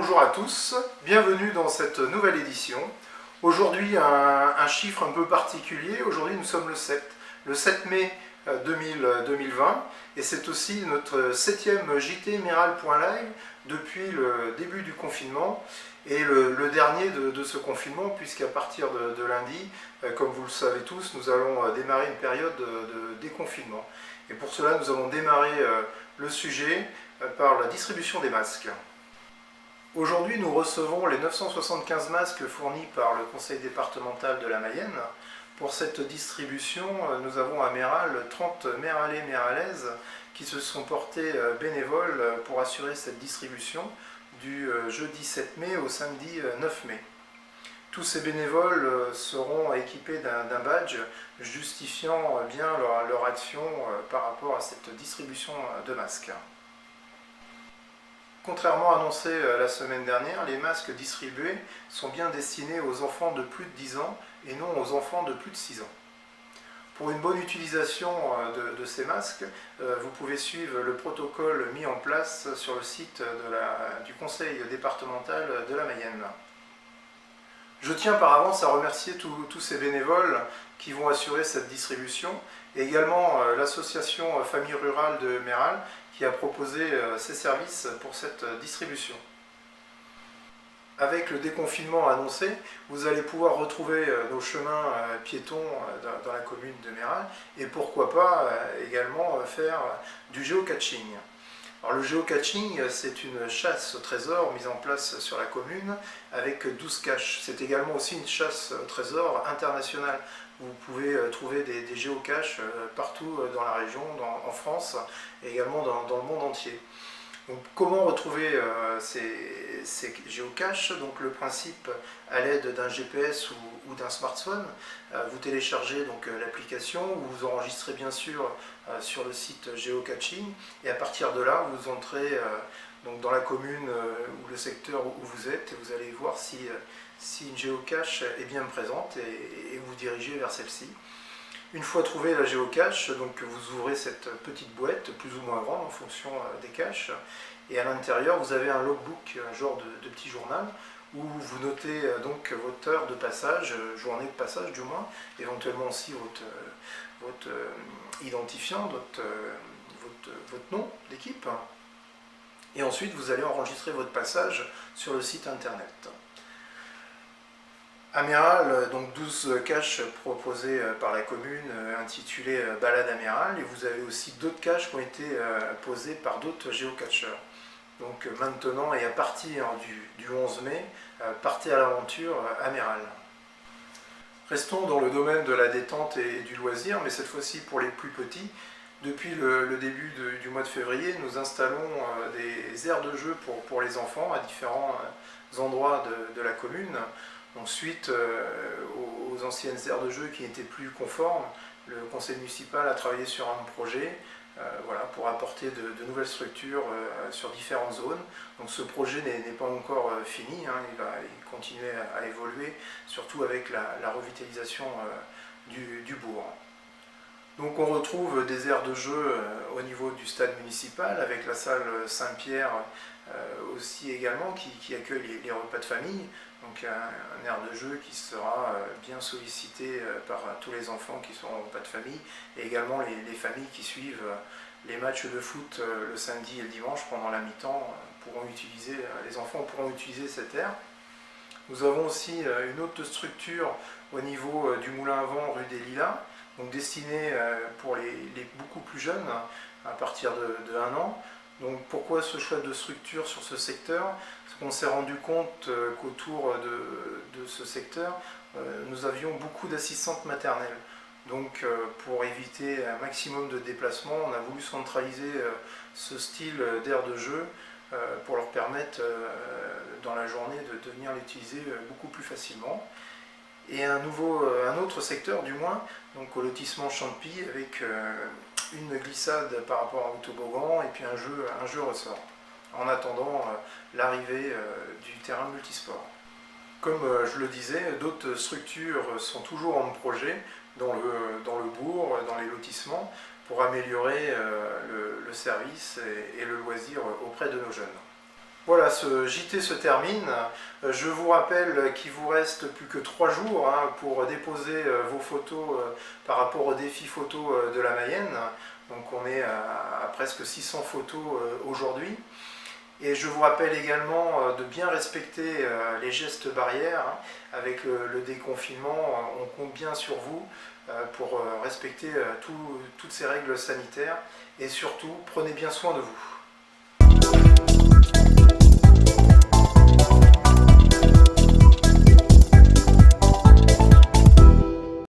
Bonjour à tous, bienvenue dans cette nouvelle édition. Aujourd'hui un chiffre un peu particulier, aujourd'hui nous sommes le 7 mai 2020 et c'est aussi notre 7e JT Méral.live depuis le début du confinement et le dernier de ce confinement, puisqu'à partir de lundi, comme vous le savez tous, nous allons démarrer une période de déconfinement. Et pour cela nous allons démarrer le sujet par la distribution des masques. Aujourd'hui, nous recevons les 975 masques fournis par le conseil départemental de la Mayenne. Pour cette distribution, nous avons à Méral 30 Méralais Méralaises qui se sont portés bénévoles pour assurer cette distribution du jeudi 7 mai au samedi 9 mai. Tous ces bénévoles seront équipés d'un badge justifiant bien leur action par rapport à cette distribution de masques. Contrairement à annoncé la semaine dernière, les masques distribués sont bien destinés aux enfants de plus de 10 ans et non aux enfants de plus de 6 ans. Pour une bonne utilisation de ces masques, vous pouvez suivre le protocole mis en place sur le site du conseil départemental de la Mayenne. Je tiens par avance à remercier tous ces bénévoles qui vont assurer cette distribution et également l'association Famille Rurale de Méral qui a proposé ses services pour cette distribution. Avec le déconfinement annoncé, vous allez pouvoir retrouver nos chemins piétons dans la commune de Méral et pourquoi pas également faire du géocaching. Alors, le géocaching, c'est une chasse au trésor mise en place sur la commune avec 12 caches. C'est également aussi une chasse au trésor internationale. Vous pouvez trouver des géocaches partout dans la région, en France et également dans le monde entier. Donc, comment retrouver ces géocaches? Donc, le principe, à l'aide d'un GPS ou d'un smartphone, vous téléchargez l'application, vous enregistrez bien sûr sur le site géocaching et à partir de là, vous entrez dans la commune ou le secteur où vous êtes et vous allez voir si une géocache est bien présente et vous dirigez vers celle-ci. Une fois trouvé la géocache, donc vous ouvrez cette petite boîte, plus ou moins grande en fonction des caches, et à l'intérieur vous avez un logbook, un genre de petit journal, où vous notez donc votre heure de passage, journée de passage du moins, éventuellement aussi votre identifiant, votre nom d'équipe, et ensuite vous allez enregistrer votre passage sur le site internet. À Méral, donc 12 caches proposées par la commune intitulées Balade à Méral et vous avez aussi d'autres caches qui ont été posées par d'autres géocacheurs. Donc maintenant et à partir du 11 mai, partez à l'aventure à Méral. Restons dans le domaine de la détente et du loisir, mais cette fois-ci pour les plus petits. Depuis le début du mois de février, nous installons des aires de jeu pour les enfants à différents endroits de la commune. Donc, suite aux anciennes aires de jeu qui n'étaient plus conformes, le conseil municipal a travaillé sur un projet pour apporter de nouvelles structures sur différentes zones. Donc ce projet n'est pas encore fini, il va continuer à évoluer, surtout avec la revitalisation du bourg. Donc on retrouve des aires de jeu au niveau du stade municipal avec la salle Saint-Pierre aussi également qui accueille les repas de famille. Donc un aire de jeu qui sera bien sollicité par tous les enfants qui seront au repas de famille et également les familles qui suivent les matchs de foot le samedi et le dimanche pendant la mi-temps les enfants pourront utiliser cette aire. Nous avons aussi une autre structure au niveau du moulin à vent rue des Lilas, donc destinée pour les beaucoup plus jeunes à partir de 1 an. Donc pourquoi ce choix de structure sur ce secteur? Parce qu'on s'est rendu compte qu'autour de ce secteur, nous avions beaucoup d'assistantes maternelles. Donc pour éviter un maximum de déplacements, on a voulu centraliser ce style d'aire de jeu pour leur permettre dans la journée de venir l'utiliser beaucoup plus facilement. Et un autre secteur du moins, donc au lotissement Champy avec une glissade par rapport au toboggan et puis un jeu ressort, en attendant l'arrivée du terrain multisport. Comme je le disais, d'autres structures sont toujours en projet dans le bourg, dans les lotissements, pour améliorer le service et le loisir auprès de nos jeunes. Voilà, ce JT se termine. Je vous rappelle qu'il vous reste plus que 3 jours pour déposer vos photos par rapport au défi photo de la Mayenne. Donc on est à presque 600 photos aujourd'hui. Et je vous rappelle également de bien respecter les gestes barrières. Avec le déconfinement, on compte bien sur vous pour respecter toutes ces règles sanitaires. Et surtout, prenez bien soin de vous.